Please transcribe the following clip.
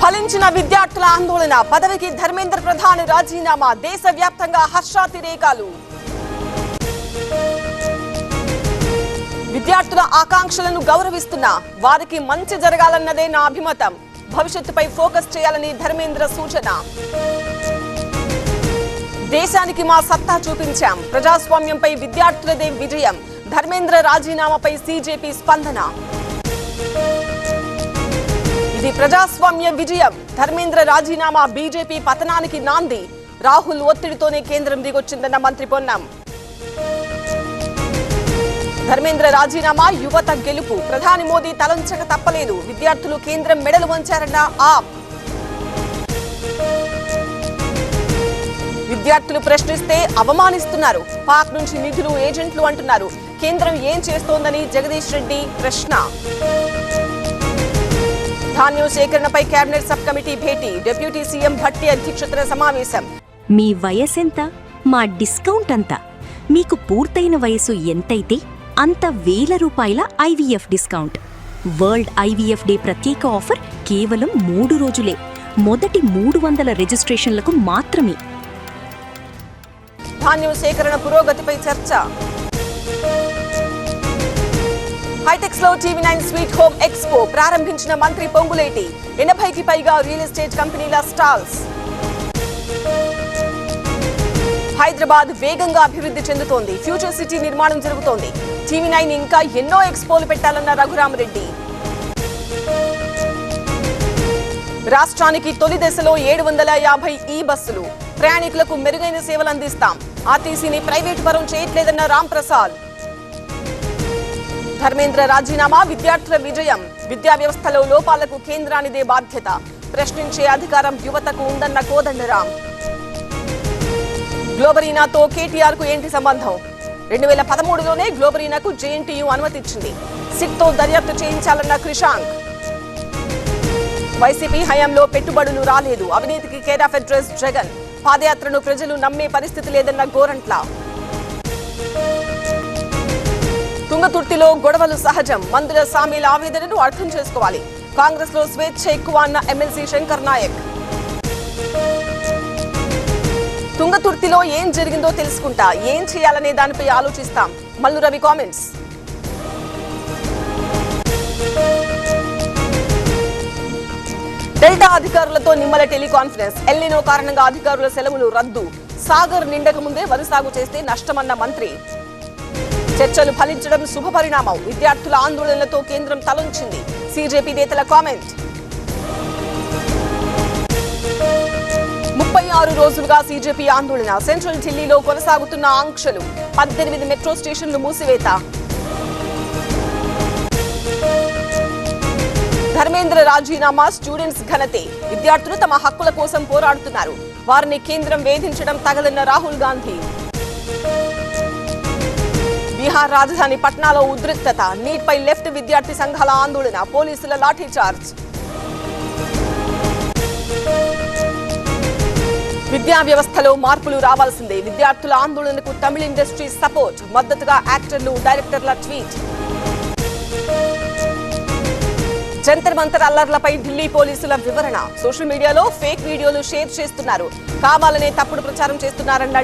ఫలించిన విద్యార్థుల ఆందోళన, పదవికి ధర్మేంద్ర ప్రధాన్ రాజీనామా, దేశవ్యాప్తంగా హర్షాతిరేకాలు. విద్యార్థుల ఆకాంక్షలను గౌరవిస్తున్నా, వారికి మంచి జరగాలన్నదే నా అభిమతం. భవిష్యత్తుపై ఫోకస్ చేయాలని ధర్మేంద్ర సూచన. దేశానికి మా సత్తా చూపించాం, ప్రజాస్వామ్యంపై విద్యార్థులదే విజయం. ధర్మేంద్ర రాజీనామాపై సీజేపీ స్పందన. ఇది ప్రజాస్వామ్య విజయం. ధర్మేంద్ర రాజీనామా బీజేపీ పతనానికి నాంది. రాహుల్ ఒత్తిడితోనే కేంద్రం దిగొచ్చిందన్న మంత్రి పొన్నం. ధర్మేంద్ర రాజీనామా యువత గెలుపు, ప్రధాని మోదీ తలంచక తప్పలేదు. విద్యార్థులు కేంద్రం మెడలు వంచారన్న ఆప్. విద్యార్థులు ప్రశ్నిస్తే అవమానిస్తున్నారు. పాక్ నుంచి నిధులు ఏజెంట్లు అంటున్నారు. కేంద్రం ఏం చేస్తోందని జగదీష్ రెడ్డి ప్రశ్న. ధాన్యం సేకరణపై కేబినెట్ సబ్ కమిటీ భేటీ, డిప్యూటీ సీఎం భట్టి అధ్యక్షతన సమావేశం. మీ వయసెంత, మా డిస్కౌంట్ అంత. మీకు పూర్తయిన వయసు ఎంతైతే అంత ₹1000 IVF discount. World IVF day ప్రత్యేక ఆఫర్ కేవలం 3 రోజులే. మొదటి 300 రిజిస్ట్రేషన్లకు మాత్రమే. ధాన్యం సేకరణ పురోగతిపై చర్చ. హైటెక్స్ లో TV9 స్వీట్ హోమ్ ఎక్స్పో ప్రారంభించిన మంత్రి పొంగులేటి. 80కి పైగా రియల్ ఎస్టేట్ కంపెనీల స్టాల్స్. హైదరాబాద్ వేగంగా అభివృద్ధి చెందుతోంది. ఫ్యూచర్ సిటీ నిర్మాణం జరుగుతోంది. TV9 ఇంకా ఎన్నో ఎక్స్పోలు పెట్టాలన్న రఘురామరెడ్డి. రాష్ట్రానికి తొలి దశలో 750 ఈ బస్సులు. ప్రయాణికులకు మెరుగైన సేవలు అందిస్తాం. ఆర్టీసీని ప్రైవేట్ పరం చేయట్లేదన్న రాంప్రసాద్. ధర్మేంద్ర రాజీనామా విద్యార్థుల విజయం. విద్యా వ్యవస్థలో లోపాలకు కేంద్రానిదే బాధ్యత. ప్రశ్నించే అధికారం యువతకు ఉందన్న కోదండరాం. గ్లోబరీనాతో కేటీఆర్ కు ఏంటి సంబంధం? 2013లోనే గ్లోబరీనాకు జేఎన్టీయూ అనుమతిచ్చింది. సిట్తో దర్యాప్తు చేయించాలన్న క్రిషాంక్. వైసీపీ హయాంలో పెట్టుబడులు రాలేదు. అవినీతికి కేర్ ఆఫ్ అడ్రస్ జగన్. పాదయాత్రను ప్రజలు నమ్మే పరిస్థితి లేదన్న గోరంట్ల. తుంగతుర్తిలో గొడవలు సహజం. మందుల సామీల ఆవేదనను అర్థం చేసుకోవాలి. కాంగ్రెస్ లో స్వేచ్ఛ ఎక్కువ అన్న ఎమ్మెల్సీ శంకర్ నాయక్. తుంగతుర్తిలో ఏం జరిగిందో తెలుసుకుంటా, ఏం చేయాలనే దానిపై ఆలోచిస్తాం. మల్లు రవి కామెంట్స్. డెల్టా అధికారులతో నిమ్మల టెలికాన్ఫరెన్స్. ఎల్నినో కారణంగా అధికారుల సెలవులు రద్దు. సాగర్ నిండక ముందే వరి సాగు చేస్తే నష్టమన్న మంత్రి. చర్చలు ఫలించడం శుభపరిణామం. విద్యార్థుల ఆందోళనలతో కేంద్రం తలొంచింది. సీజేపీ నేతల కామెంట్. 36 రోజులుగా సీజేపీ ఆందోళన. సెంట్రల్ ఢిల్లీలో కొనసాగుతున్న ఆంక్షలు. 18 మెట్రో స్టేషన్లు మూసివేత. ధర్మేంద్ర రాజీనామా స్టూడెంట్స్ ఘనతే. విద్యార్థులు తమ హక్కుల కోసం పోరాడుతున్నారు. వారిని కేంద్రం వేధించడం తగదన్న రాహుల్ గాంధీ. బీహార్ రాజధాని పట్నాలో ఉద్రిక్తత. నీట్ పై లెఫ్ట్ విద్యార్థి సంఘాల ఆందోళన. పోలీసుల లాఠీచార్జ్. విద్యా వ్యవస్థలో మార్పులు రావాల్సిందే. విద్యార్థుల ఆందోళనకు తమిళ ఇండస్ట్రీ సపోర్ట్. మద్దతుగా యాక్టర్లు, డైరెక్టర్ల ట్వీట్. జంతర్ మంతర్ అల్లర్లపై ఢిల్లీ పోలీసుల వివరణ. సోషల్ మీడియాలో ఫేక్ వీడియోలు షేర్ చేస్తున్నారు. కావాలనే తప్పుడు ప్రచారం చేస్తున్నారన్న